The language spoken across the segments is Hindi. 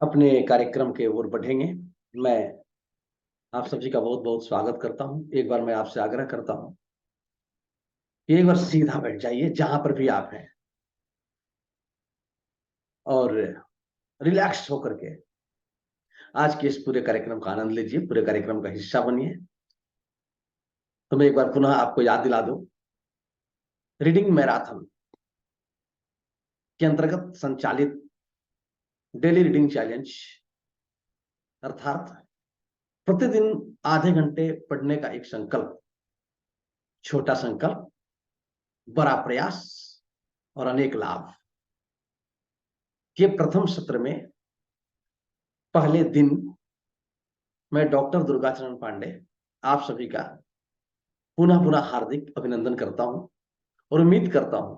अपने कार्यक्रम के ओर बढ़ेंगे। मैं आप सभी का बहुत बहुत स्वागत करता हूं। एक बार मैं आपसे आग्रह करता हूं कि एक बार सीधा बैठ जाइए जहां पर भी आप हैं और रिलैक्स होकर के आज के इस पूरे कार्यक्रम का आनंद लीजिए, पूरे कार्यक्रम का हिस्सा बनिए। तो मैं एक बार पुनः आपको याद दिला दूं, रीडिंग मैराथन के अंतर्गत संचालित डेली रीडिंग चैलेंज अर्थात प्रतिदिन आधे घंटे पढ़ने का एक संकल्प, छोटा संकल्प, बड़ा प्रयास और अनेक लाभ के प्रथम सत्र में पहले दिन मैं डॉक्टर दुर्गाचरण पांडे आप सभी का पुनः पुनः हार्दिक अभिनंदन करता हूं और उम्मीद करता हूं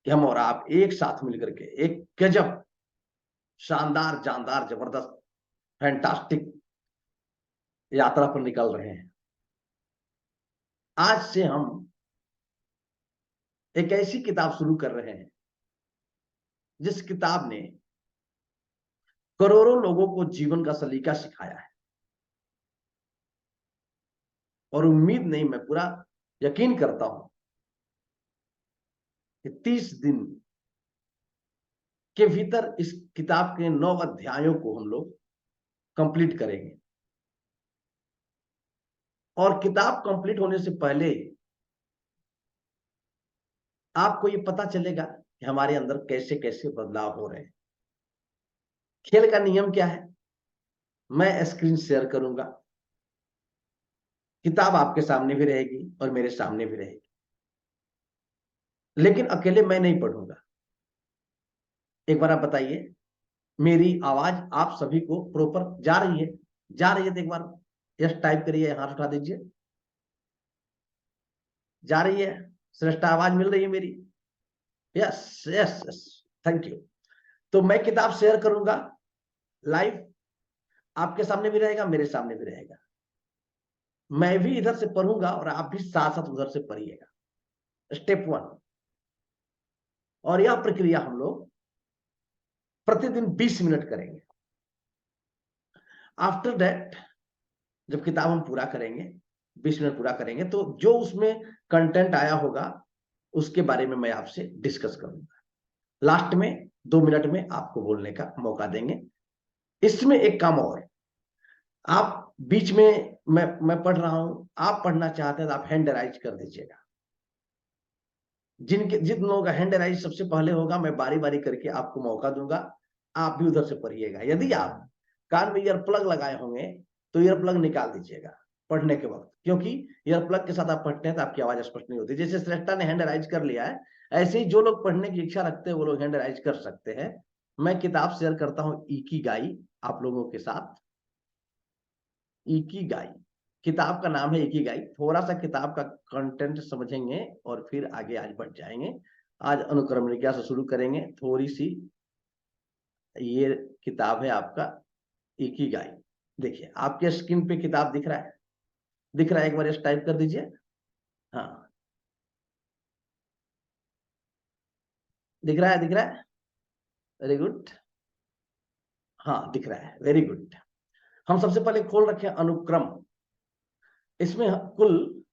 कि हम और आप एक साथ मिलकर के एक गजब शानदार जानदार जबरदस्त फैंटास्टिक यात्रा पर निकल रहे हैं। आज से हम एक ऐसी किताब शुरू कर रहे हैं जिस किताब ने करोड़ों लोगों को जीवन का सलीका सिखाया है और उम्मीद नहीं, मैं पूरा यकीन करता हूं कि 30 दिन के भीतर इस किताब के 9 अध्यायों को हम लोग कंप्लीट करेंगे। और किताब कंप्लीट होने से पहले आपको ये पता चलेगा कि हमारे अंदर कैसे कैसे बदलाव हो रहे हैं। खेल का नियम क्या है, मैं स्क्रीन शेयर करूंगा, किताब आपके सामने भी रहेगी और मेरे सामने भी रहेगी, लेकिन अकेले मैं नहीं पढ़ूंगा। एक बार आप बताइए, मेरी आवाज आप सभी को प्रॉपर जा रही है? जा रही है तो एक बार यस टाइप करिए, हाथ उठा दीजिए। जा रही है? श्रेष्ठ आवाज मिल रही है मेरी? Yes yes yes, thank you. तो मैं किताब शेयर करूंगा लाइव, आपके सामने भी रहेगा, मेरे सामने भी रहेगा। मैं भी इधर से पढ़ूंगा और आप भी साथ साथ उधर से पढ़िएगा। स्टेप 1। और यह प्रक्रिया हम लोग प्रतिदिन 20 मिनट करेंगे। आफ्टर दैट जब किताब हम पूरा करेंगे, 20 मिनट पूरा करेंगे, तो जो उसमें कंटेंट आया होगा उसके बारे में मैं आपसे डिस्कस करूंगा। लास्ट में 2 मिनट में आपको बोलने का मौका देंगे। इसमें एक काम और, आप बीच में मैं पढ़ रहा हूं, आप पढ़ना चाहते हैं तो आप हैंड राइज कर दीजिएगा। जिन लोगों का हैंड राइज सबसे पहले होगा, मैं बारी बारी करके आपको मौका दूंगा, आप भी उधर से पढ़िएगा। यदि आप कान में ईयर प्लग लगाए होंगे तो ईयर प्लग निकाल दीजिएगा पढ़ने के वक्त, क्योंकि ईयर प्लग के साथ आप पढ़ते हैं तो आपकी आवाज स्पष्ट नहीं होती। जैसे श्रेष्ठा ने हैंड राइज कर लिया है, ऐसे ही जो लोग पढ़ने की इच्छा रखते हैं वो लोग हैंड राइज कर सकते हैं। मैं किताब शेयर करता हूं इकिगाई आप लोगों के साथ। इकिगाई किताब का नाम है, इकिगाई। थोड़ा सा किताब का कंटेंट समझेंगे और फिर आगे आज बढ़ जाएंगे। आज अनुक्रमणिका से शुरू करेंगे थोड़ी सी। ये किताब है आपका इकिगाई। देखिए आपके स्क्रीन पे किताब दिख रहा है? दिख रहा है? एक बार इस टाइप कर दीजिए। हाँ, दिख रहा है? दिख रहा है, वेरी गुड। हाँ दिख रहा है, वेरी गुड। हम सबसे पहले खोल रखे हैं अनुक्रम। इसमें कुल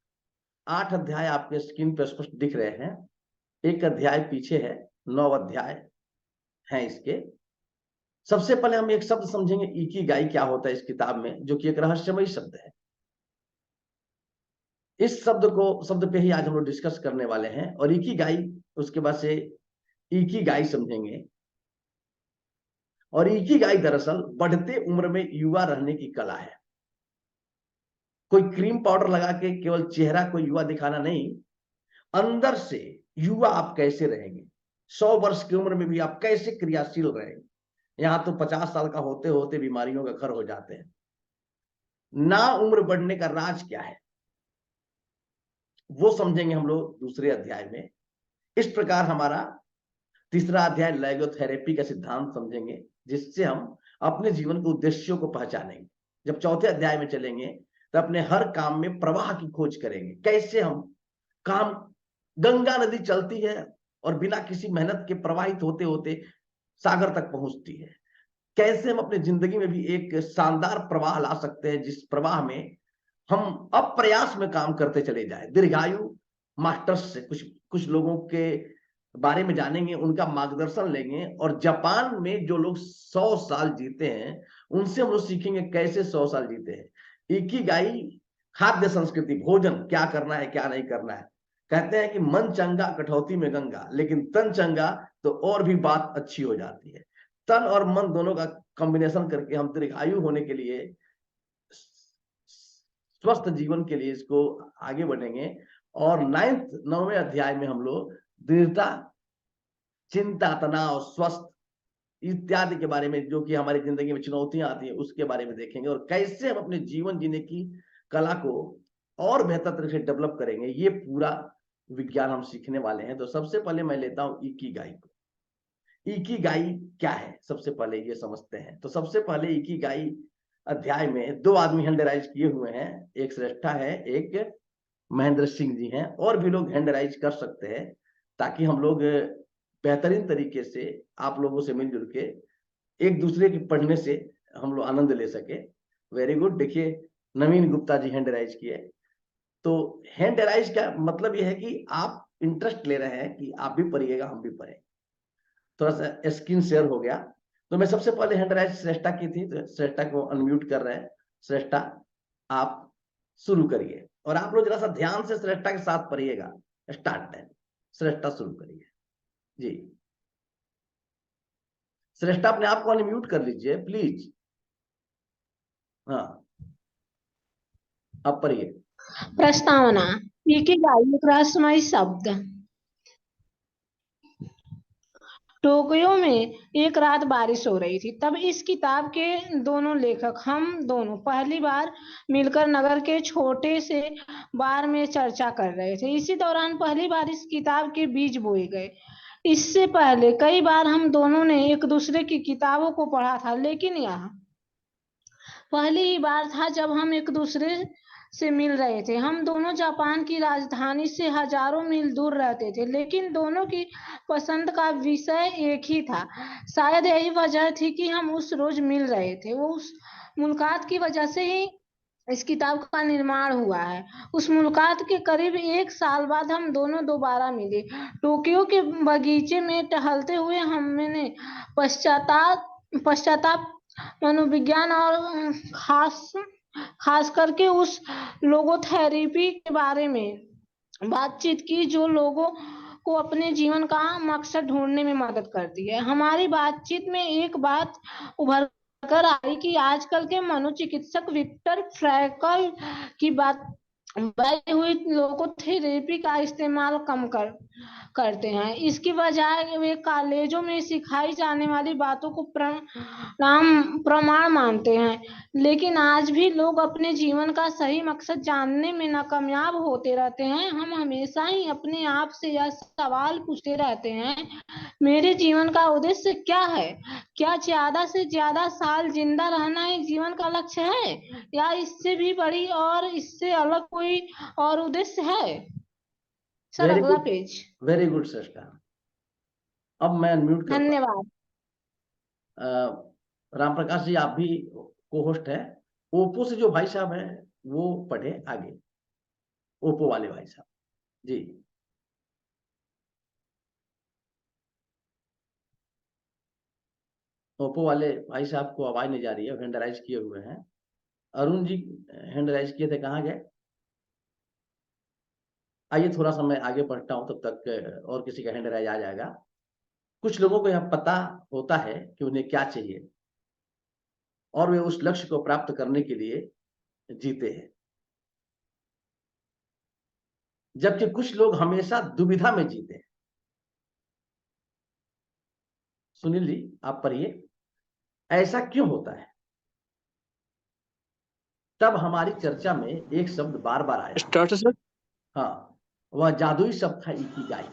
8 अध्याय आपके स्क्रीन पे स्पष्ट दिख रहे हैं। एक अध्याय पीछे है, 9 अध्याय हैं इसके। सबसे पहले हम एक शब्द समझेंगे, इकिगाई क्या होता है इस किताब में, जो कि एक रहस्यमय शब्द है। इस शब्द पे ही आज हम लोग डिस्कस करने वाले हैं। और इकिगाई, उसके बाद से इकिगाई समझेंगे। और इकिगाई दरअसल बढ़ते उम्र में युवा रहने की कला है। कोई क्रीम पाउडर लगा के केवल चेहरा को युवा दिखाना नहीं, अंदर से युवा आप कैसे रहेंगे, 100 वर्ष की उम्र में भी आप कैसे क्रियाशील रहेंगे। यहां तो 50 साल का होते होते बीमारियों का घर हो जाते हैं। ना उम्र बढ़ने का राज क्या है वो समझेंगे हम लोग दूसरे अध्याय में। इस प्रकार हमारा तीसरा अध्याय लैगोथेरेपी का सिद्धांत समझेंगे, जिससे हम अपने जीवन के उद्देश्यों को पहचानेंगे। जब चौथे अध्याय में चलेंगे तो अपने हर काम में प्रवाह की खोज करेंगे। कैसे हम काम, गंगा नदी चलती है और बिना किसी मेहनत के प्रवाहित होते होते सागर तक पहुंचती है। कैसे हम अपनी जिंदगी में भी एक शानदार प्रवाह ला सकते हैं, जिस प्रवाह में हम अप्रयास में काम करते चले जाए। दीर्घायु मास्टर्स से कुछ कुछ लोगों के बारे में जानेंगे, उनका मार्गदर्शन लेंगे, और जापान में जो लोग 100 साल जीते हैं उनसे हम लोग सीखेंगे कैसे 100 साल जीते हैं। इकिगाई खाद्य संस्कृति, भोजन क्या करना है क्या नहीं करना है। कहते हैं कि मन चंगा कटौती में गंगा, लेकिन तन चंगा तो और भी बात अच्छी हो जाती है। तन और मन दोनों का कॉम्बिनेशन करके हम दीर्घायु होने के लिए, स्वस्थ जीवन के लिए इसको आगे बढ़ेंगे। और 9वें अध्याय में हम लोग दृढ़ता, चिंता, तनाव, स्वस्थ इत्यादि के बारे में, जो कि हमारी जिंदगी में चुनौतियां आती हैं, उसके बारे में देखेंगे, और कैसे हम अपने जीवन जीने की कला को और बेहतर तरह से डेवलप करेंगे। ये पूरा विज्ञान हम सीखने वाले हैं। तो सबसे पहले मैं लेता हूं इकिगाई को। इकिगाई क्या है, सबसे पहले ये समझते हैं। तो सबसे पहले इकिगाई अध्याय में 2 आदमी हैंड राइज किए हुए हैं, एक श्रेष्ठा है, एक महेंद्र सिंह जी हैं, और भी लोग हैंड राइज कर सकते हैं, ताकि हम लोग बेहतरीन तरीके से आप लोगों से मिलजुल के एक दूसरे की पढ़ने से हम लोग आनंद ले सके। Very good. देखिए नवीन गुप्ता जी हैंड राइज किए। तो हैंड राइज का मतलब यह है कि आप इंटरेस्ट ले रहे हैं कि आप भी पढ़िएगा, हम भी पढ़ें। थोड़ा सा स्क्रीन शेयर हो गया। तो मैं सबसे पहले हैंड राइज श्रेष्ठा की थी, तो श्रेष्ठा को अनम्यूट कर रहे हैं। श्रेष्ठा आप शुरू करिए, और आप लोग जरा सा ध्यान से श्रेष्ठा के साथ पढ़िएगा। Start time. श्रेष्ठा शुरू करिए जी। श्रेष्ठा अपने आप को अनम्यूट कर लीजिए प्लीज। हाँ, अब पढ़िए। प्रस्तावना। इकिगाई एक रहस्यमय शब्द। टोक्यो में एक रात बारिश हो रही थी। तब इस किताब के दोनों लेखक, हम दोनों पहली बार मिलकर नगर के छोटे से बार में चर्चा कर रहे थे। इसी दौरान पहली बार इस किताब के बीज बोए गए। इससे पहले कई बार हम दोनों ने एक दूसरे की किताबों को पढ़ा था, लेकिन यह पहली ही बार था जब हम एक दूसरे से मिल रहे थे। हम दोनों जापान की राजधानी से हजारों मील दूर रहते थे, लेकिन दोनों की पसंद का विषय एक ही था। शायद यही वजह थी कि हम उस रोज मिल रहे थे। वो उस मुलाकात की वजह से ही इस किताब का निर्माण हुआ है। उस मुलाकात के करीब 1 साल बाद हम दोनों दोबारा मिले। टोक्यो के बगीचे में टहलते हुए हमने पश्चाताप, मनोविज्ञान और खास करके उस लोगोथेरेपी के बारे में बातचीत की, जो लोगों को अपने जीवन का मकसद ढूंढने में मदद करती है। हमारी बातचीत में एक बात उभर कर आई कि आजकल के मनोचिकित्सक विक्टर फ्रैंकल की बात बढ़ी हुई लोगोथेरेपी का इस्तेमाल कम करते हैं। इसकी बजाय वे कॉलेजों में सिखाई जाने वाली बातों को प्रमाण मानते हैं। लेकिन आज भी लोग अपने जीवन का सही मकसद जानने में नाकामयाब होते रहते हैं। हम हमेशा ही अपने आप से यह सवाल पूछते रहते हैं, मेरे जीवन का उद्देश्य क्या है? क्या ज्यादा से ज्यादा साल जिंदा रहना एक जीवन का लक्ष्य है, या इससे भी बड़ी और इससे अलग कोई और उद्देश्य है? सर वेरी अगला गुड, पेज। वेरी गुड श्रेष्ठा। अब मैं अनम्यूट करता धन्यवाद। हूं। राम प्रकाश जी आप भी को होस्ट है। ओप्पो से जो भाई साहब हैं वो पढ़े आगे, ओप्पो वाले भाई साहब जी। ओप्पो वाले भाई साहब को आवाज नहीं जा रही है, हैंड राइज किए हुए हैं। अरुण जी हैंड राइज किए थे, कहाँ गए? आइए थोड़ा सा मैं आगे बढ़ता हूं, तब तक और किसी का हैंड राइज आ जाएगा। कुछ लोगों को यह पता होता है कि उन्हें क्या चाहिए, और वे उस लक्ष्य को प्राप्त करने के लिए जीते हैं, जबकि कुछ लोग हमेशा दुविधा में जीते हैं। सुनील जी आप पढ़िए, ऐसा क्यों होता है? तब हमारी चर्चा में एक शब्द बार बार आया। Start sir. हाँ, वह जादुई शब्द था इकिगाई।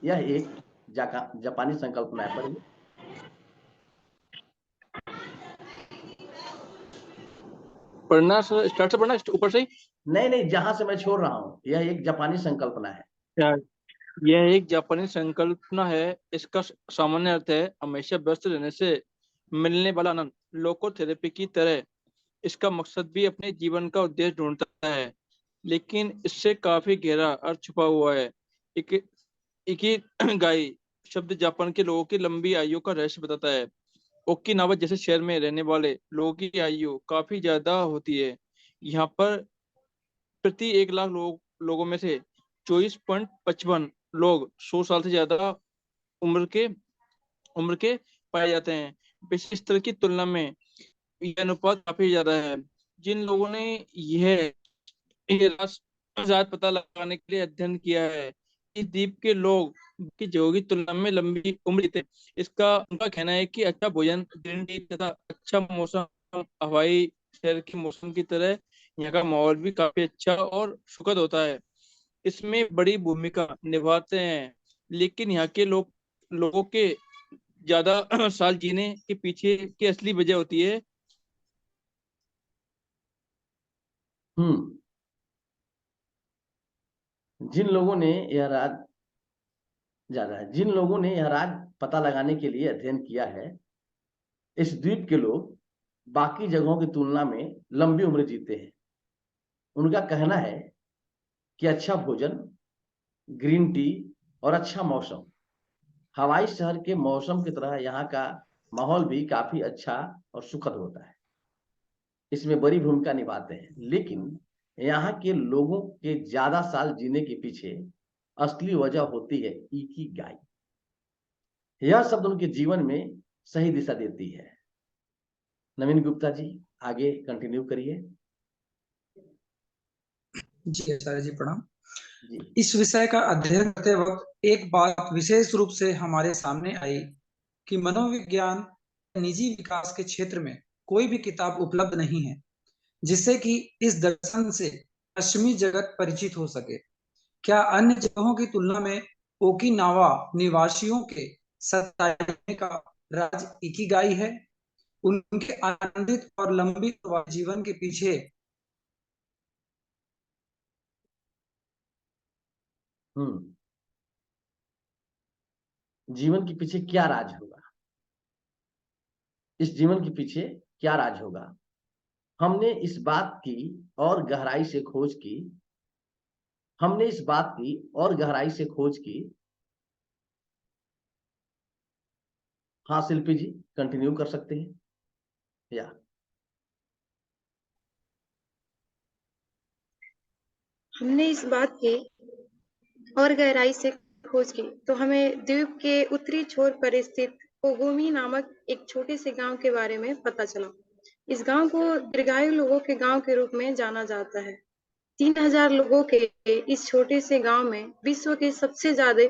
यह एक जापानी संकल्पना है। पढ़िए। पढ़ना सर, स्टार्ट से पढ़ना, ऊपर से ही। नहीं नहीं, जहां से मैं छोड़ रहा हूं, यह एक जापानी संकल्पना है। क्या? यह एक जापानी संकल्पना है। इसका सामान्य अर्थ है हमेशा व्यस्त रहने से मिलने वाला आनंद लोकोथेरेपी की तरह इसका मकसद भी अपने जीवन का उद्देश्य ढूंढता है, लेकिन इससे काफी गहरा अर्थ छुपा हुआ है। इक, इकिगाई शब्द जापान के लोगों की लंबी आयु का रहस्य बताता है। ओकिनावा जैसे शहर में रहने वाले लोगों की आयु काफी ज्यादा होती है। यहाँ पर प्रति 1 लाख लोगों में से 24.55 लोग 100 साल से ज्यादा उम्र के उम्र के पाए जाते हैं। पिछले स्तर की तुलना में यह अनुपात काफी ज्यादा है। जिन लोगों ने यह ये राज पता लगाने के लिए अध्ययन किया है, इस द्वीप के लोग की जगहों की तुलना में लंबी उम्र जीते हैं। इसका उनका कहना है कि अच्छा भोजन, ग्रीन टी तथा अच्छा मौसम, हवाई शहर के मौसम की तरह यहाँ का माहौल भी काफी अच्छा और सुखद होता है, इसमें बड़ी भूमिका निभाते हैं। लेकिन यहाँ के लोगों के ज्यादा साल जीने के पीछे की असली वजह होती है। हम्म जिन लोगों ने यह राज जिन लोगों ने यह राज पता लगाने के लिए अध्ययन किया है, इस द्वीप के लोग बाकी जगहों की तुलना में लंबी उम्र जीते हैं। उनका कहना है कि अच्छा भोजन, ग्रीन टी और अच्छा मौसम, हवाई शहर के मौसम की तरह यहाँ का माहौल भी काफी अच्छा और सुखद होता है, इसमें बड़ी भूमिका निभाते हैं। लेकिन यहाँ के लोगों के ज्यादा साल जीने के पीछे असली वजह होती है इकिगाई। यह शब्द उनके जीवन में सही दिशा देती है। नवीन गुप्ता जी, आगे कंटिन्यू करिए। जी आचार्य जी प्रणाम। जी। इस विषय का अध्ययन करते वक्त एक बात विशेष रूप से हमारे सामने आई कि मनोविज्ञान निजी विकास के क्षेत्र में कोई भी किताब उपलब्ध नहीं है जिससे कि इस दर्शन से पश्चिमी जगत परिचित हो सके। क्या अन्य जगहों की तुलना में ओकिनावा निवासियों के सताने का राज इकिगाई है? उनके आनंदित और लंबी जीवन के पीछे जीवन के पीछे क्या राज होगा? इस जीवन के पीछे क्या राज होगा? हमने इस बात की और गहराई से खोज की। हमने इस बात की और गहराई से खोज की। हाँ शिल्पी जी, कंटिन्यू कर सकते हैं या हमने इस बात की और गहराई से खोज की तो हमें द्वीप के उत्तरी छोर पर स्थित कोगोमी नामक एक छोटे से गांव के बारे में पता चला। इस गांव को दीर्घायु लोगों के गांव के रूप में जाना जाता है। 3000 लोगों के इस छोटे से गांव में विश्व के सबसे ज्यादा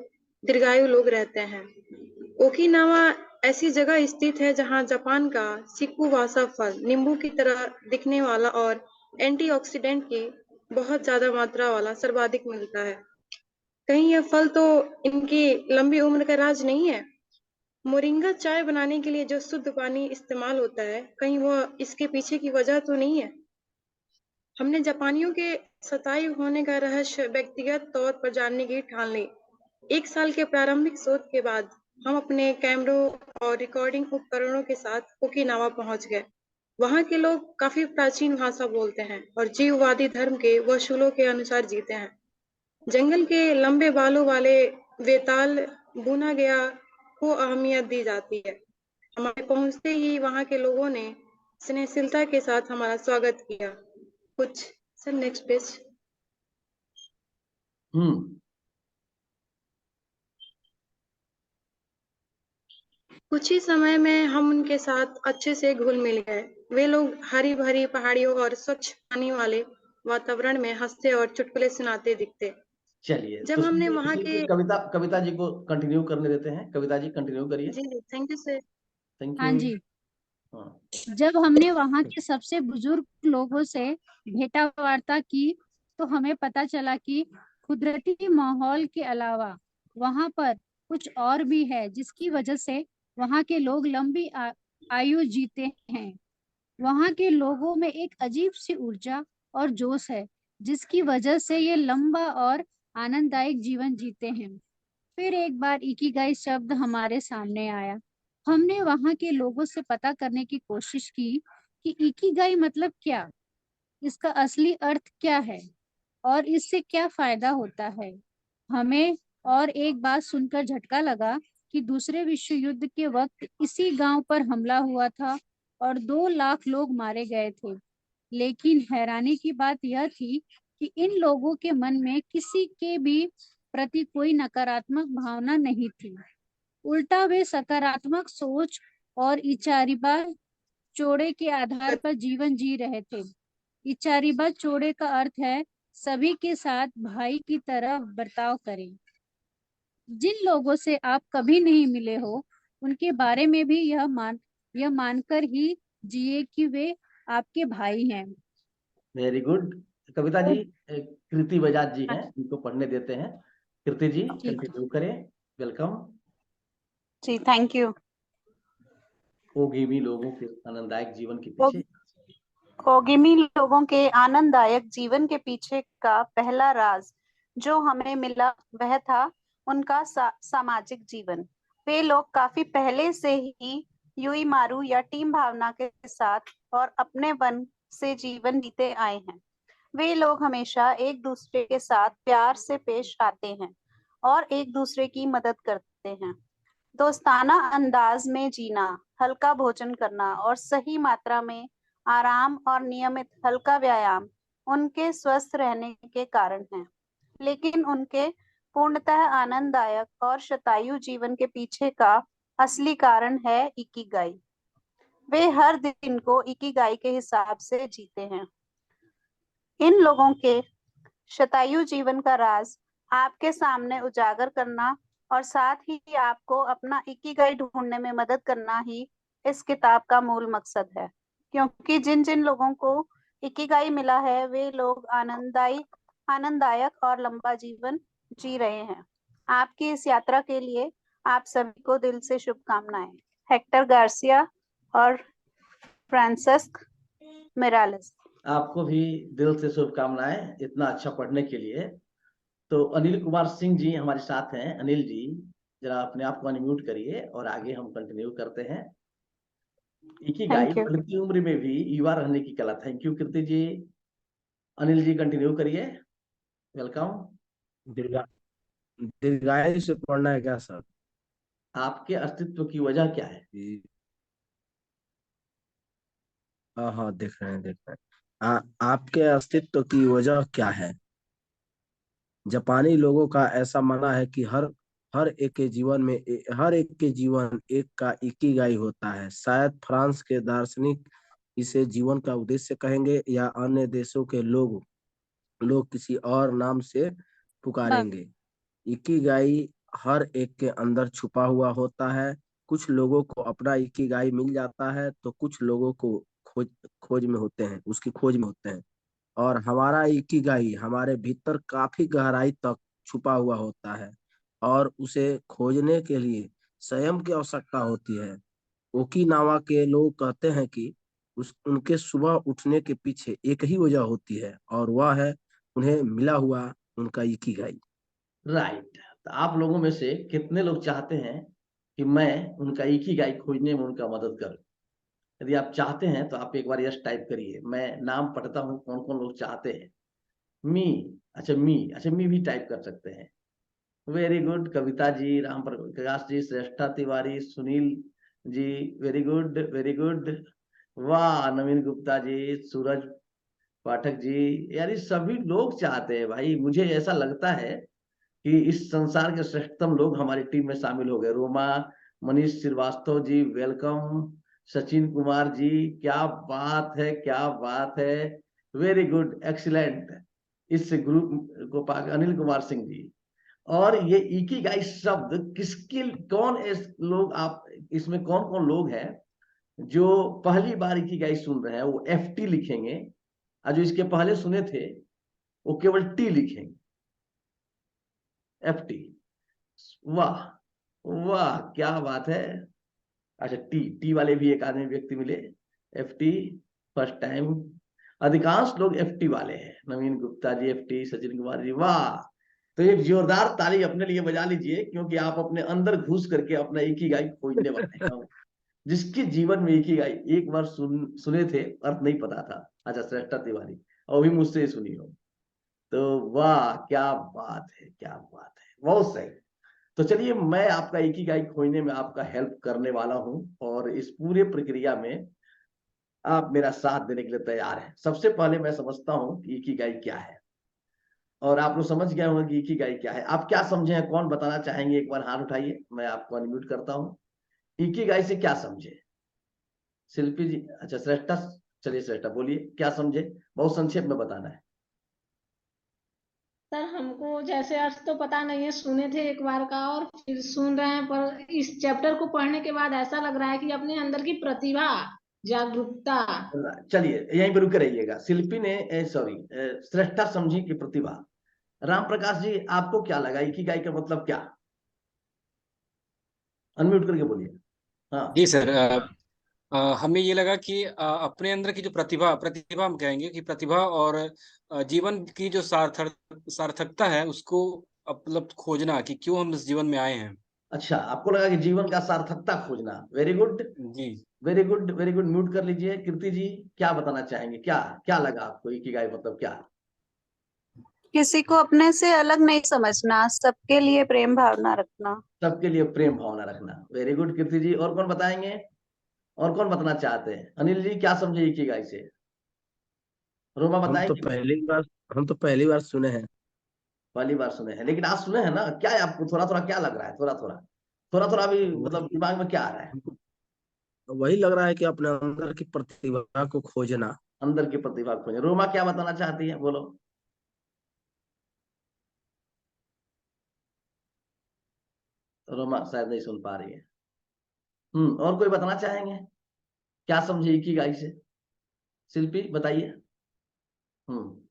दीर्घायु लोग रहते हैं। ओकिनावा ऐसी जगह स्थित है जहां जापान का शिकुवासा फल नींबू की तरह दिखने वाला और एंटीऑक्सीडेंट की बहुत ज्यादा मात्रा वाला सर्वाधिक मिलता है। कहीं यह फल तो इनकी लंबी उम्र का राज नहीं है? मोरिंगा चाय बनाने के लिए जो शुद्ध पानी इस्तेमाल होता है, कहीं वह इसके पीछे की वजह तो नहीं है? हमने जापानियों के शतायु होने का रहस्य व्यक्तिगत तौर पर जानने की ठान ली। 1 साल के प्रारंभिक शोध के बाद हम अपने कैमरों और रिकॉर्डिंग उपकरणों के साथ ओकिनावा पहुंच गए। वहां के लोग काफी प्राचीन भाषा बोलते हैं और जीववादी धर्म के वसूलों के अनुसार जीते हैं। जंगल के लंबे बालों वाले वेताल बुना गया को अहमियत दी जाती है। हमारे पहुंचते ही वहां के लोगों ने स्नेहशीलता के साथ हमारा स्वागत किया। कुछ सर नेक्स्ट पेज। कुछ ही समय में हम उनके साथ अच्छे से घुल मिल गए। वे लोग हरी भरी पहाड़ियों और स्वच्छ पानी वाले वातावरण में हंसते और चुटकुले सुनाते दिखते। चलिए, जब तो हमने वहां के कविता जी को कंटिन्यू करने देते हैं। कविता जी कंटिन्यू करिए। जी थैंक यू सर। थैंक हाँ यू। जी। हाँ। जब हमने वहाँ के सबसे बुजुर्ग लोगों से भेंटा वार्ता की तो हमें पता चला कि कुदरती माहौल के अलावा वहाँ पर कुछ और भी है जिसकी वजह से वहाँ के लोग लंबी आयु जीते हैं। वहाँ के लोगों में एक अजीब सी ऊर्जा और जोश है जिसकी वजह से ये लंबा और आनंददायक जीवन जीते हैं। फिर एक बार इकिगाई शब्द हमारे सामने आया। हमने वहां के लोगों से पता करने की कोशिश की कि इकिगाई मतलब क्या, इसका असली अर्थ क्या है और इससे क्या फायदा होता है। हमें और एक बात सुनकर झटका लगा कि दूसरे विश्व युद्ध के वक्त इसी गांव पर हमला हुआ था और 2 लाख लोग मारे गए थे। लेकिन हैरानी की बात यह थी कि इन लोगों के मन में किसी के भी प्रति कोई नकारात्मक भावना नहीं थी। उल्टा वे सकारात्मक सोच और इचारिबा चोड़े के आधार पर जीवन जी रहे थे। इचारिबा चोड़े का अर्थ है सभी के साथ भाई की तरह बर्ताव करें। जिन लोगों से आप कभी नहीं मिले हो उनके बारे में भी यह मानकर ही जिए कि वे आपके भाई हैं। Very good. कविता जी, कृति बजाज जी हैं, इनको पढ़ने देते हैं। कृति जी कंटिन्यू करें। वेलकम। जी, थैंक यू। ओगिमी लोगों के आनंददायक जीवन के पीछे ओगिमी लोगों के आनंददायक जीवन के पीछे का पहला राज जो हमें मिला वह था उनका सामाजिक जीवन। वे लोग काफी पहले से ही यूईमारू या टीम भावना के साथ और अपने वन से जीवन जीते आए हैं। वे लोग हमेशा एक दूसरे के साथ प्यार से पेश आते हैं और एक दूसरे की मदद करते हैं। दोस्ताना अंदाज में जीना, हल्का भोजन करना और सही मात्रा में आराम और नियमित हल्का व्यायाम उनके स्वस्थ रहने के कारण है। लेकिन उनके पूर्णतः आनंददायक और शतायु जीवन के पीछे का असली कारण है इकिगाई। वे हर दिन को इकिगाई के हिसाब से जीते हैं। इन लोगों के शतायु जीवन का राज आपके सामने उजागर करना और साथ ही आपको अपना इकिगाई ढूंढने में मदद करना ही इस किताब का मूल मकसद है। क्योंकि जिन जिन लोगों को इकिगाई मिला है वे लोग आनंददायक और लंबा जीवन जी रहे हैं। आपकी इस यात्रा के लिए आप सभी को दिल से शुभकामनाएं। हेक्टर गार्सिया और फ्रांसिस्क मिरालेस। आपको भी दिल से शुभकामनाएं इतना अच्छा पढ़ने के लिए। तो अनिल कुमार सिंह जी हमारे साथ हैं। अनिल जी जरा अपने आप को अनम्यूट करिए और आगे हम कंटिन्यू करते हैं। इकिगाई बढ़ती उम्र में भी युवा रहने की कला। Thank you Kriti ji. Anil ji continue करिए। वेलकम। दीर्घायु से पढ़ना है क्या सर? आपके अस्तित्व की वजह क्या है? हाँ देख रहे हैं। आपके अस्तित्व की वजह क्या है? जापानी लोगों का ऐसा मानना है कि हर एक के जीवन एक का इकिगाई होता है। शायद फ्रांस के दार्शनिक इसे जीवन का उद्देश्य कहेंगे या अन्य देशों के लोग किसी और नाम से पुकारेंगे। इकिगाई हर एक के अंदर छुपा हुआ होता है। कुछ लोगों को अपना इकिगाई मिल जाता है तो कुछ लोगों को खोज में होते हैं और हमारा इकिगाई हमारे भीतर काफी गहराई तक छुपा हुआ होता है और उसे खोजने के लिए स्वयं की आवश्यकता होती है। ओकिनावा के लोग कहते हैं कि उनके सुबह उठने के पीछे एक ही वजह होती है और वह है उन्हें मिला हुआ उनका इकिगाई। राइट। तो आप लोगों में से कितने लोग चाहते हैं कि मैं उनका इकिगाई खोजने में उनका मदद करूं? यदि आप चाहते हैं तो आप एक बार यस टाइप करिए। मैं नाम पढ़ता हूं कौन कौन लोग चाहते हैं। मी भी टाइप कर सकते हैं। Very good. Kavita ji, Ram Prakash ji, Shreshtha Tiwari, Sunil ji, very good very good. वाह, नवीन गुप्ता जी, सूरज पाठक जी, यार ये सभी लोग चाहते हैं भाई। मुझे ऐसा लगता है कि इस संसार के श्रेष्ठतम लोग हमारी टीम में शामिल हो गए। रोमा, मनीष श्रीवास्तव जी, वेलकम। सचिन कुमार जी, क्या बात है, क्या बात है। Very good, excellent. इस ग्रुप को पाक अनिल कुमार सिंह जी। और ये इकिगाई शब्द किसके कौन लोग, आप इसमें कौन कौन लोग हैं जो पहली बार इकिगाई सुन रहे हैं? वो FT लिखेंगे और जो इसके पहले सुने थे वो केवल T लिखेंगे। FT। वाह वाह, क्या बात है। अच्छा, टी वाले भी एक आदमी व्यक्ति मिले। FT first time. अधिकांश लोग FT वाले हैं। नवीन गुप्ता जी FT, सचिन कुमार जी, वाह। तो एक जोरदार ताली अपने लिए बजा लीजिए क्योंकि आप अपने अंदर घुस करके अपना इकिगाई खोजने वाले हैं। जिसके जीवन में इकिगाई एक बार सुने थे, अर्थ नहीं पता था। अच्छा, श्रेष्ठा तिवारी, और भी मुझसे ही सुनी हो तो वाह, क्या बात है, क्या बात है, बहुत सही। तो चलिए, मैं आपका इकिगाई खोजने में आपका हेल्प करने वाला हूं, और इस पूरे प्रक्रिया में आप मेरा साथ देने के लिए तैयार हैं। सबसे पहले मैं समझता हूं कि इकिगाई क्या है, और आप लोग समझ गए होंगे कि इकिगाई क्या है। आप क्या समझे हैं, कौन बताना चाहेंगे? एक बार हाथ उठाइए, मैं आपको अनम्यूट करता हूं। इकिगाई से क्या समझे? शिल्पी जी, अच्छा श्रेष्ठा, चलिए श्रेष्ठा बोलिए, क्या समझे? बहुत संक्षेप में बताना है। सर हमको जैसे अर्थ तो पता नहीं है, सुने थे एक बार का और फिर सुन रहे हैं, पर इस चैप्टर को पढ़ने के बाद ऐसा लग रहा है कि अपने अंदर की प्रतिभा, जागरूकता। चलिए यहीं पर रुके रहिएगा। शिल्पी ने सॉरी श्रेष्ठा समझी की प्रतिभा। राम प्रकाश जी, आपको क्या लगा इकिगाई का मतलब क्या? अनम्यूट करके बोलिए। हाँ जी सर, हमें ये लगा कि अपने अंदर की जो प्रतिभा प्रतिभा हम कहेंगे कि प्रतिभा और जीवन की जो सार्थकता है उसको मतलब खोजना कि क्यों हम इस जीवन में आए हैं। अच्छा, आपको लगा कि जीवन का सार्थकता खोजना। वेरी गुड, जी very good, very good. Mute कर लीजिए। कीर्ति जी, क्या बताना चाहेंगे? क्या क्या लगा आपको इकिगाई मतलब क्या? किसी को अपने से अलग नहीं समझना, सबके लिए प्रेम भावना रखना। सबके लिए प्रेम भावना रखना। वेरी गुड कीर्ति जी। और कौन बताएंगे? और कौन बताना चाहते हैं? अनिल जी, क्या समझे इकिगाई से? रोमा हम तो बताएंगे? पहली बार हम तो पहली बार सुने हैं। पहली बार सुने हैं, लेकिन आज सुने हैं ना। क्या है आपको थोड़ा थोड़ा क्या लग रहा है? थोड़ा थोड़ा, थोड़ा थोड़ा भी मतलब वही दिमाग में क्या आ रहा है? हमको वही लग रहा है कि अपने अंदर की प्रतिभा को खोजना। अंदर की प्रतिभा खोजें। रोमा क्या बताना चाहती है, बोलो। रोमा शायद नहीं सुन पा रही है। और कोई बताना चाहेंगे? क्या समझे इकिगाई से? शिल्पी बताइए। हम्म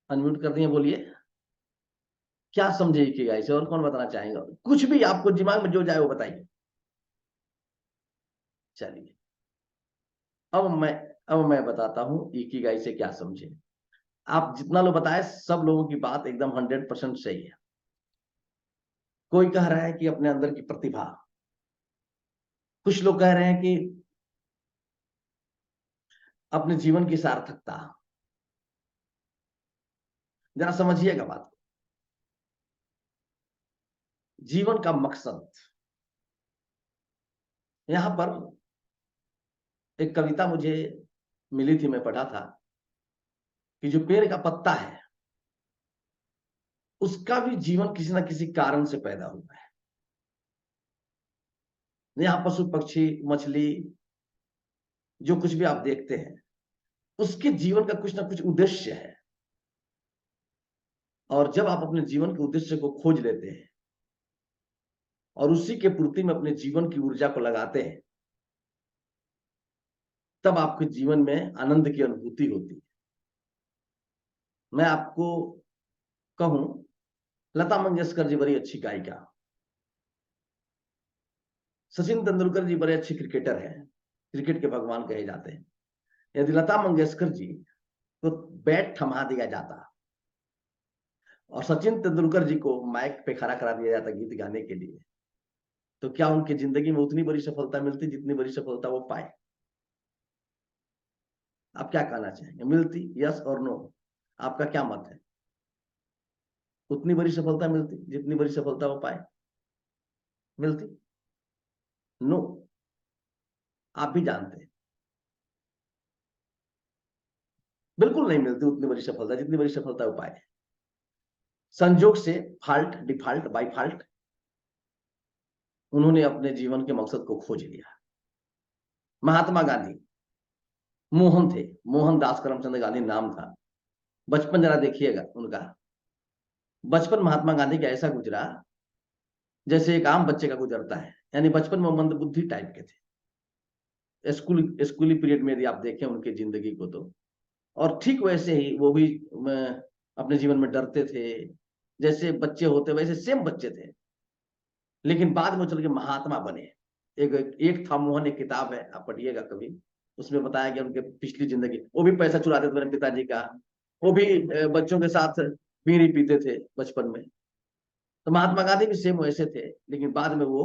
अनम्यूट कर दिए, बोलिए। क्या समझे इकिगाई से? और कौन बताना चाहेंगे? कुछ भी आपको दिमाग में जो जाए वो बताइए। चलिए, अब मैं अब मैं बताता हूं इकिगाई से क्या समझे। आप जितना लोग बताए, सब लोगों की बात एकदम 100% सही है। कोई कह रहा है कि अपने अंदर की प्रतिभा, कुछ लोग कह रहे हैं कि अपने जीवन की सार्थकता। जरा समझिएगा बात को। जीवन का मकसद, यहां पर एक कविता मुझे मिली थी, मैं पढ़ा था कि जो पेड़ का पत्ता है उसका भी जीवन किसी ना किसी कारण से पैदा हुआ है। यहां पशु पक्षी मछली जो कुछ भी आप देखते हैं, उसके जीवन का कुछ ना कुछ उद्देश्य है। और जब आप अपने जीवन के उद्देश्य को खोज लेते हैं और उसी के पूर्ति में अपने जीवन की ऊर्जा को लगाते हैं, तब आपके जीवन में आनंद की अनुभूति होती है। मैं आपको कहूं, लता मंगेशकर जी बड़ी अच्छी गायिका, सचिन तेंदुलकर जी बड़े अच्छे क्रिकेटर हैं, क्रिकेट के भगवान कहे जाते हैं। यदि लता मंगेशकर जी को बैट थमा दिया जाता और सचिन तेंदुलकर जी को माइक पे खड़ा करा दिया जाता गीत गाने के लिए, तो क्या उनकी जिंदगी में उतनी बड़ी सफलता मिलती जितनी बड़ी सफलता वो पाए? आप क्या कहना चाहेंगे? मिलती? यस और नो, आपका क्या मत है? उतनी बड़ी सफलता मिलती जितनी बड़ी सफलता वो पाए? मिलती? नो, आप भी जानते हैं बिल्कुल नहीं मिलती उतनी बड़ी सफलता जितनी बड़ी सफलता वो पाए। संजोग से, फाल्ट, डिफॉल्ट, बाई फाल्ट, उन्होंने अपने जीवन के मकसद को खोज लिया। महात्मा गांधी, मोहन थे, मोहनदास करमचंद गांधी नाम था। बचपन जरा देखिएगा उनका। बचपन महात्मा गांधी का ऐसा गुजरा जैसे एक आम बच्चे का गुजरता है, यानी बचपन में मंद बुद्धि टाइप के थे। स्कूली पीरियड में यदि आप देखें उनकी जिंदगी को तो, और ठीक वैसे ही वो भी अपने जीवन में डरते थे, जैसे बच्चे होते वैसे सेम बच्चे थे। लेकिन बाद में चल के महात्मा बने। एक था मोहन, एक किताब है, आप पढ़िएगा कभी, उसमें बताया गया उनके पिछली जिंदगी। वो भी पैसा चुराते थे मेरे पिताजी का, वो भी बच्चों के साथ बीड़ी पीते थे बचपन में। तो महात्मा गांधी भी सेम वैसे थे, लेकिन बाद में वो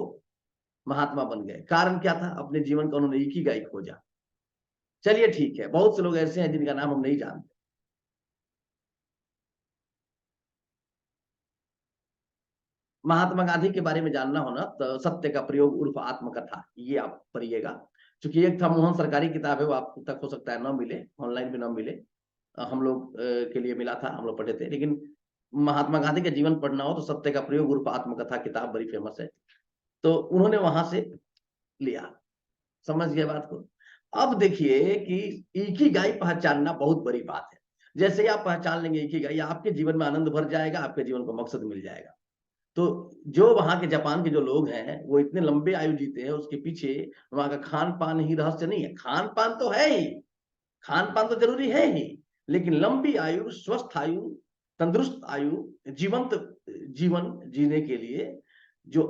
महात्मा बन गए। कारण क्या था? अपने जीवन का उन्होंने इकिगाई खोजा। चलिए ठीक है, बहुत से लोग ऐसे हैं जिनका नाम हम नहीं जानते। महात्मा गांधी के बारे में जानना होना तो सत्य का प्रयोग उर्फ आत्मकथा, ये आप पढ़िएगा। क्योंकि एक था मोहन सरकारी किताब है, वो आप तक हो सकता है न मिले, ऑनलाइन भी न मिले, हम लोग के लिए मिला था, हम लोग पढ़े थे। लेकिन महात्मा गांधी का जीवन पढ़ना हो तो सत्य का प्रयोग उर्फ आत्मकथा किताब बड़ी फेमस है, तो उन्होंने वहां से लिया। समझ गए बात को? अब देखिए कि इकिगाई पहचानना बहुत बड़ी बात है। जैसे ही आप पहचान लेंगे इकिगाई, आपके जीवन में आनंद भर जाएगा, आपके जीवन को मकसद मिल जाएगा। तो जो वहां के जापान के जो लोग हैं वो इतने लंबे आयु जीते हैं, उसके पीछे वहां का खान पान ही रहस्य नहीं है। खान पान तो है ही, खान पान तो जरूरी है ही, लेकिन लंबी आयु, स्वस्थ आयु, तंदुरुस्त आयु, जीवंत जीवन जीने के लिए जो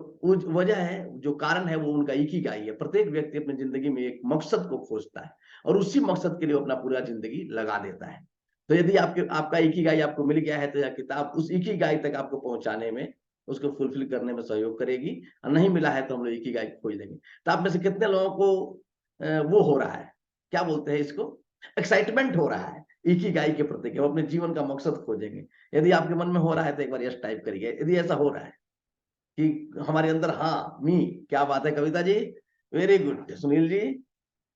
वजह है, जो कारण है, वो उनका इकिगाई है। प्रत्येक व्यक्ति अपनी जिंदगी में एक मकसद को खोजता है और उसी मकसद के लिए अपना पूरा जिंदगी लगा देता है। तो यदि आपका इकिगाई आपको मिल गया है तो यह किताब उस इकिगाई तक आपको पहुंचाने में, उसको फुलफिल करने में सहयोग करेगी। और नहीं मिला है तो हम लोग इकिगाई खोज देंगे। तो आप में से कितने लोगों को वो हो रहा है, क्या बोलते हैं इसको, एक्साइटमेंट हो रहा है इकिगाई के प्रति, कि वो अपने जीवन का मकसद खोजेंगे? यदि आपके मन में हो रहा है तो एक बार यस टाइप करिए, यदि ऐसा हो रहा है कि हमारे अंदर, हाँ मी, क्या बात है कविता जी, वेरी गुड सुनील जी।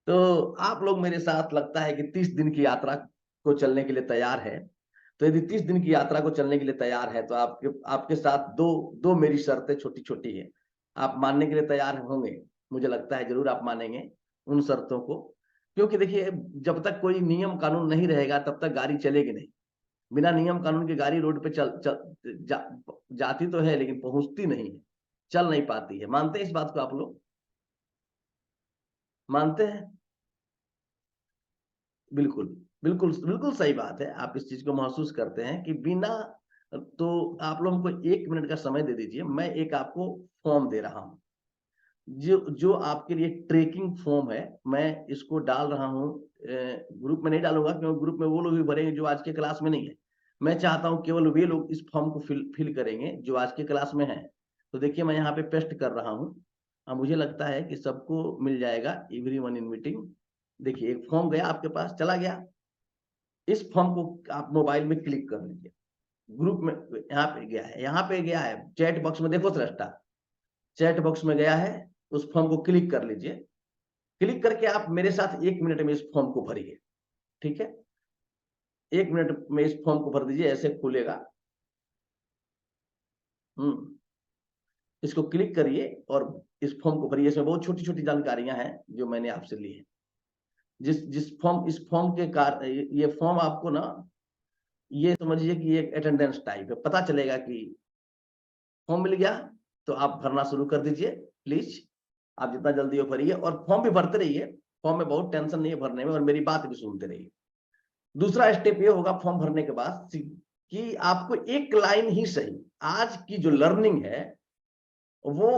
तो आप लोग मेरे साथ लगता है कि 30 दिन की यात्रा को चलने के लिए तैयार है। तो यदि 30 दिन की यात्रा को चलने के लिए तैयार है तो आपके साथ दो मेरी शर्तें छोटी छोटी है। आप मानने के लिए तैयार होंगे? मुझे लगता है जरूर आप मानेंगे उन शर्तों को, क्योंकि देखिए जब तक कोई नियम कानून नहीं रहेगा तब तक गाड़ी चलेगी नहीं। बिना नियम कानून की गाड़ी रोड पे जाती तो है लेकिन पहुंचती नहीं है, चल नहीं पाती है। मानते हैं इस बात को? आप लोग मानते हैं? बिल्कुल बिल्कुल बिल्कुल सही बात है। आप इस चीज को महसूस करते हैं कि बिना, तो आप लोगों को 1 मिनट का समय दे दीजिए। मैं एक आपको फॉर्म दे रहा हूं, जो आपके लिए ट्रेकिंग फॉर्म है। मैं इसको डाल रहा हूं, ग्रुप में नहीं डालूंगा क्योंकि ग्रुप में वो लोग भी भरेंगे जो आज के क्लास में नहीं है। मैं चाहता हूं केवल वे लोग इस फॉर्म को फिल करेंगे जो आज के क्लास में हैं। तो देखिए मैं यहाँ पे पेस्ट कर रहा हूँ। मुझे लगता है कि सबको मिल जाएगा, एवरीवन इन मीटिंग। देखिए एक फॉर्म गया आपके पास, चला गया। इस फॉर्म को आप मोबाइल में क्लिक कर लीजिए। ग्रुप में यहाँ पे गया है, यहाँ पे गया है, चैट बॉक्स में देखो सृष्टा, चैट बॉक्स में गया है। उस फॉर्म को क्लिक कर लीजिए। क्लिक करके आप मेरे साथ 1 मिनट में इस फॉर्म को भरिए, ठीक है? 1 मिनट में इस फॉर्म को भर दीजिए, ऐसे खुलेगा। इसको क्लिक करिए और इस फॉर्म को भरिए। इसमें बहुत छोटी छोटी जानकारियां हैं जो मैंने आपसे ली है। इस फॉर्म के ये फॉर्म आपको ना, ये समझिए कि ये अटेंडेंस टाइप है। पता चलेगा कि फॉर्म मिल गया तो आप भरना शुरू कर दीजिए प्लीज। आप जितना जल्दी हो भरिए और फॉर्म भी भरते रहिए। फॉर्म में बहुत टेंशन नहीं है भरने में, और मेरी बात भी सुनते रहिए। दूसरा स्टेप ये होगा फॉर्म भरने के बाद कि आपको एक लाइन ही सही, आज की जो लर्निंग है वो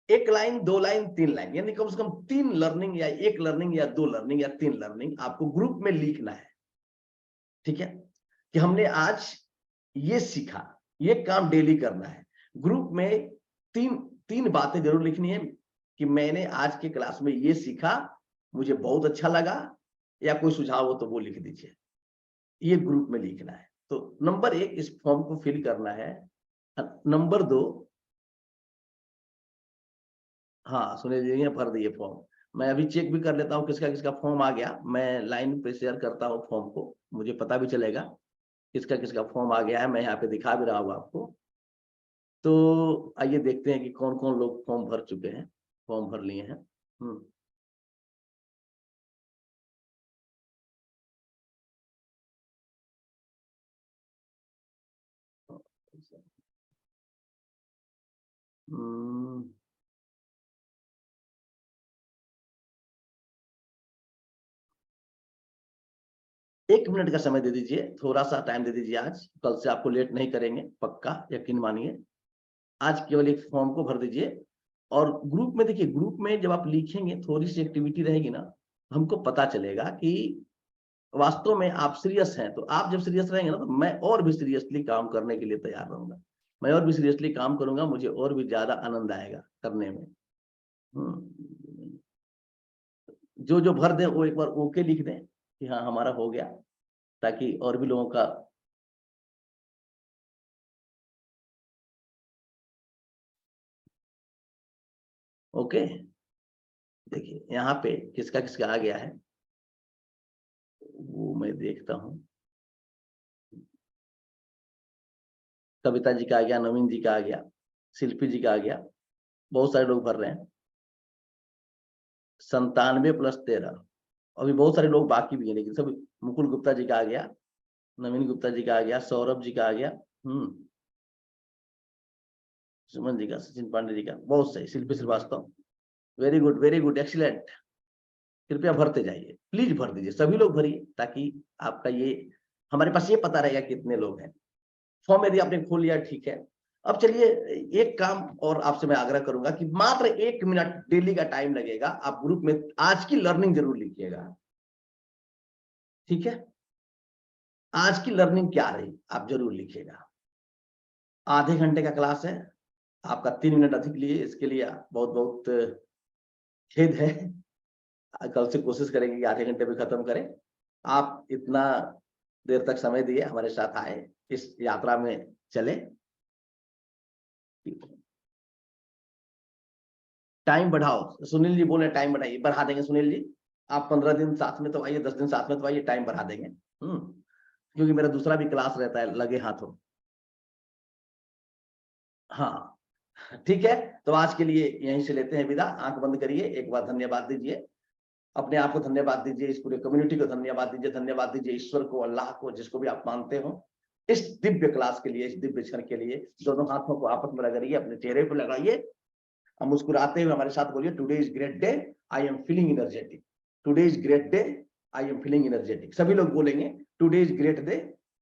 1 लाइन, 2 लाइन, 3 लाइन, यानी कम से कम 3 लर्निंग या 1 लर्निंग या 2 लर्निंग या 3 लर्निंग आपको ग्रुप में लिखना है, ठीक है? कि हमने आज ये सीखा, ये काम डेली करना है। ग्रुप में तीन बातें जरूर लिखनी है कि मैंने आज के क्लास में ये सीखा, मुझे बहुत अच्छा लगा, या कोई सुझाव हो तो वो लिख दीजिए। ये ग्रुप में लिखना है। तो नंबर 1 इस फॉर्म को फिल करना है। नंबर 2, हाँ सुनील जी भर दिए फॉर्म। मैं अभी चेक भी कर लेता हूँ किसका किसका फॉर्म आ गया। मैं लाइन पे शेयर करता हूँ फॉर्म को, मुझे पता भी चलेगा किसका किसका फॉर्म आ गया है। मैं यहाँ पे दिखा भी रहा हूँ आपको। तो आइए देखते हैं कि कौन कौन लोग फॉर्म भर चुके हैं, फॉर्म भर लिए हैं। एक मिनट का समय दे दीजिए, थोड़ा सा टाइम दे दीजिए। आज कल से आपको लेट नहीं करेंगे, पक्का यकीन मानिए। आज केवल एक फॉर्म को भर दीजिए। और ग्रुप में देखिए, ग्रुप में जब आप लिखेंगे थोड़ी सी एक्टिविटी रहेगी ना, हमको पता चलेगा कि वास्तव में आप सीरियस हैं। तो आप जब सीरियस रहेंगे ना तो मैं और भी सीरियसली काम करने के लिए तैयार रहूंगा। मैं और भी सीरियसली काम करूंगा, मुझे और भी ज्यादा आनंद आएगा करने में। जो जो भर दे वो एक बार ओके लिख दें कि हाँ हमारा हो गया, ताकि और भी लोगों का ओके। देखिए यहाँ पे किसका किसका आ गया है वो मैं देखता हूँ। कविता जी का आ गया, नवीन जी का आ गया, शिल्पी जी का आ गया, बहुत सारे लोग भर रहे हैं। 97 + 13, अभी बहुत सारे लोग बाकी भी हैं, लेकिन सब मुकुल गुप्ता जी का आ गया, नवीन गुप्ता जी का आ गया, सौरभ जी का आ गया, सुमन जी का, सचिन पांडे जी का, बहुत सही। शिल्पी श्रीवास्तव, वेरी गुड, एक्सीलेंट। कृपया भरते जाइए, प्लीज भर दीजिए, सभी लोग भरिए, ताकि आपका ये हमारे पास ये पता रहेगा कितने लोग हैं। फॉर्म यदि आपने खोल लिया ठीक है। अब चलिए एक काम और आपसे मैं आग्रह करूंगा कि मात्र 1 मिनट डेली का टाइम लगेगा, आप ग्रुप में आज की लर्निंग जरूर लिखिएगा, ठीक है? आज की लर्निंग क्या रही आप जरूर लिखिएगा। आधे घंटे का क्लास है, आपका 3 मिनट अधिक लिए, इसके लिए बहुत बहुत खेद है। कल से कोशिश करेंगे कि आधे घंटे में खत्म करें। आप इतना देर तक समय दिए, हमारे साथ आए, इस यात्रा में चले। टाइम बढ़ाओ, सुनील जी बोले टाइम बढ़ाइए, बढ़ा देंगे सुनील जी। आप 15 दिन साथ में तो आइए, 10 दिन साथ में तो आइए, टाइम बढ़ा देंगे। क्योंकि मेरा दूसरा भी क्लास रहता है लगे हाथों। हाँ ठीक है, तो आज के लिए यहीं से लेते हैं विदा। आंख बंद करिए, एक बार धन्यवाद दीजिए, अपने आप को धन्यवाद दीजिए, इस पूरे कम्युनिटी को धन्यवाद दीजिए, धन्यवाद दीजिए ईश्वर को, अल्लाह को, जिसको भी आप मानते हो, इस दिव्य क्लास के लिए, इस दिव्य क्षण के लिए। दोनों हाथों को आपस में रगड़िए, अपने चेहरे पर लगाइए, हम मुस्कुराते हुए हमारे साथ बोलिए, today is great day, I am feeling energetic. Today is great day, I am feeling energetic. सभी लोग बोलेंगे, today is great day,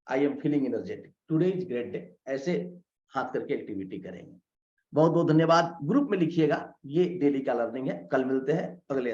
I am feeling energetic. Today is great day, ऐसे हाथ करके एक्टिविटी करेंगे। बहुत बहुत धन्यवाद। ग्रुप में लिखिएगा, ये डेली का लर्निंग है। कल मिलते हैं अगले